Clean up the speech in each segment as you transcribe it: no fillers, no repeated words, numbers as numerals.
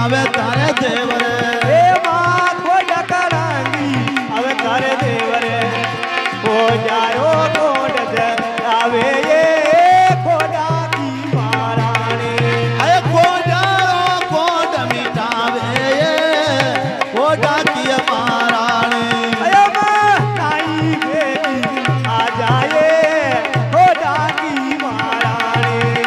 આવે તારે દેવરે એ માં ખોડા કરાંગી હવે તારે દેવરે ખોજાયો કોડ જ આવે એ ખોડા કી મારાણી અરે ખોજાયો કોડ મિટાવે એ ખોડા કી મારાણી અય માં નાઈ બેટી આ જાય ખોડા કી મારાણી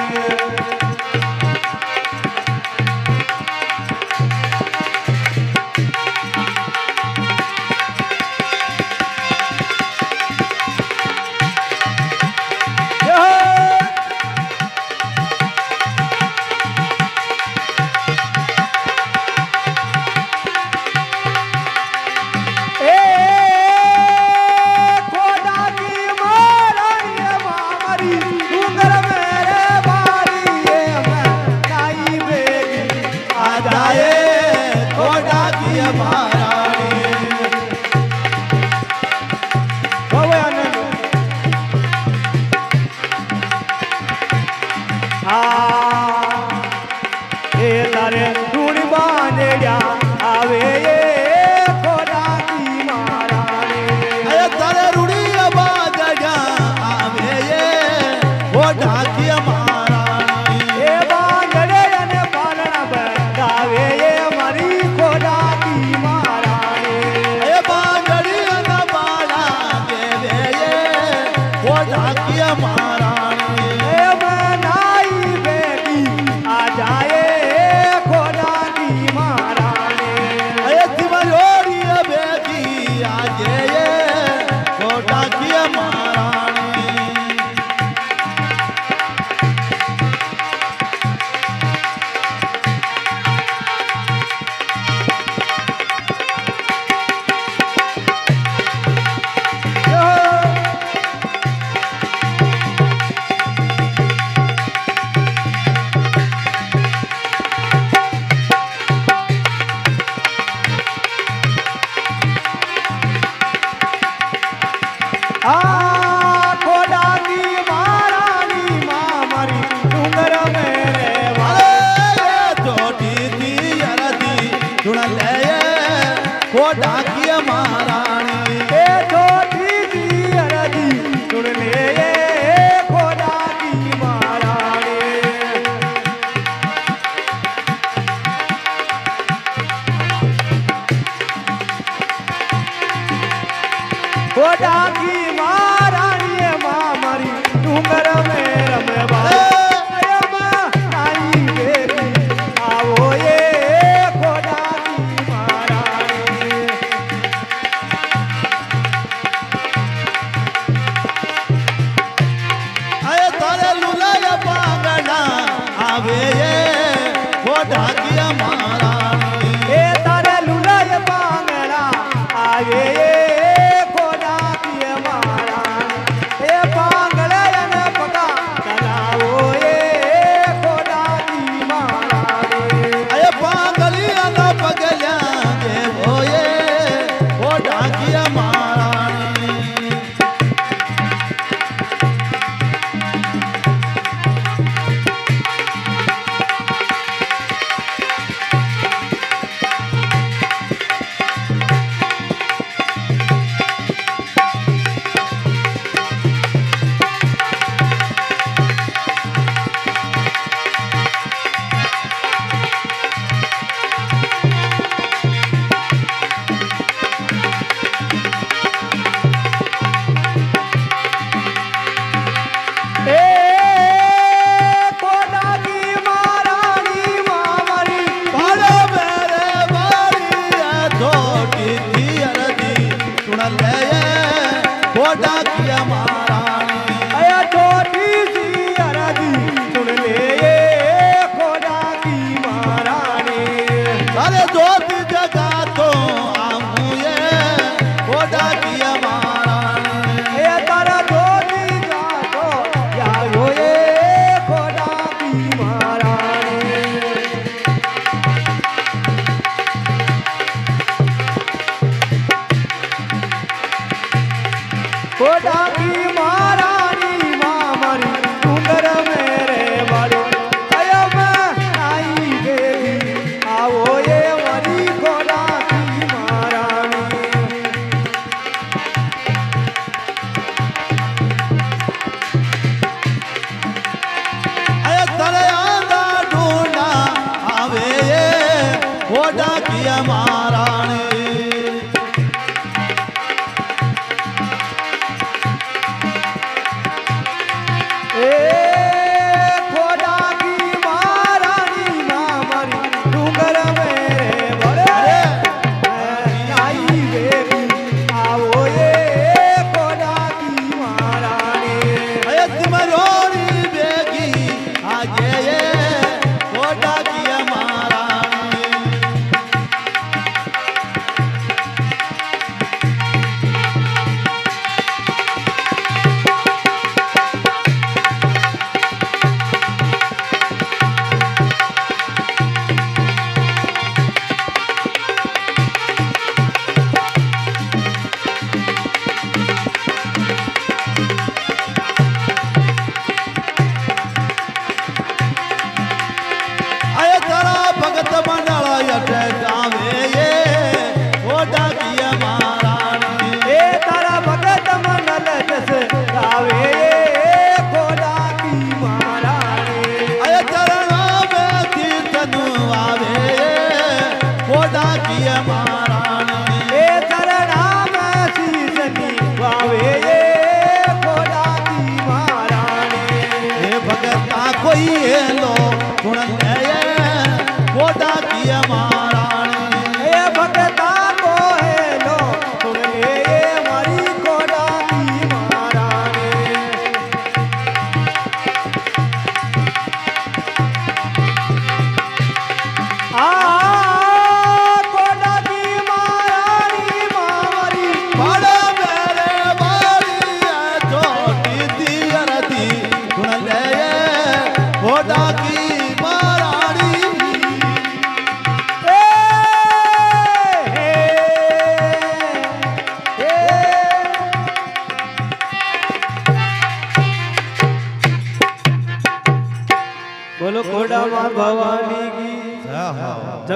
ઓડા કિય મહારાણી એ ખોડા કી મહારાણી માં મારી ડુંગર મેરે ભરે આઈ બેબી આવો એ ખોડા કી મહારાણી અય તિમરોની બેગી આજે એ ઓડા કિય મહારાણી અય તારા ભગત મંડળ યટે ગાવે એ ઓડા કિય મહારાણી એ તારા ભગત મંડળ જસ ગાવે ખોડા કી મહારાણી અય ચરણા મે તીર્થનું આવે ઓડા કિય મહારાણી એ ચરણામાં શીશની વાવે ખોડા કી મહારાણી હે ભગતા કોઈ એલો ગુણ ગયે ઓડા કિય મહારાણી એ ભગતા કોહેલો સુન લે મારી ખોડા કી મહારાણી આ ખોડા કી મહારાણી મારી બાળા મેરે બાળી ચોટી દિયરતી ગુણ લે ઓડા કી મહારાણી બોલો ખોડામાં ભવાની કી જય હો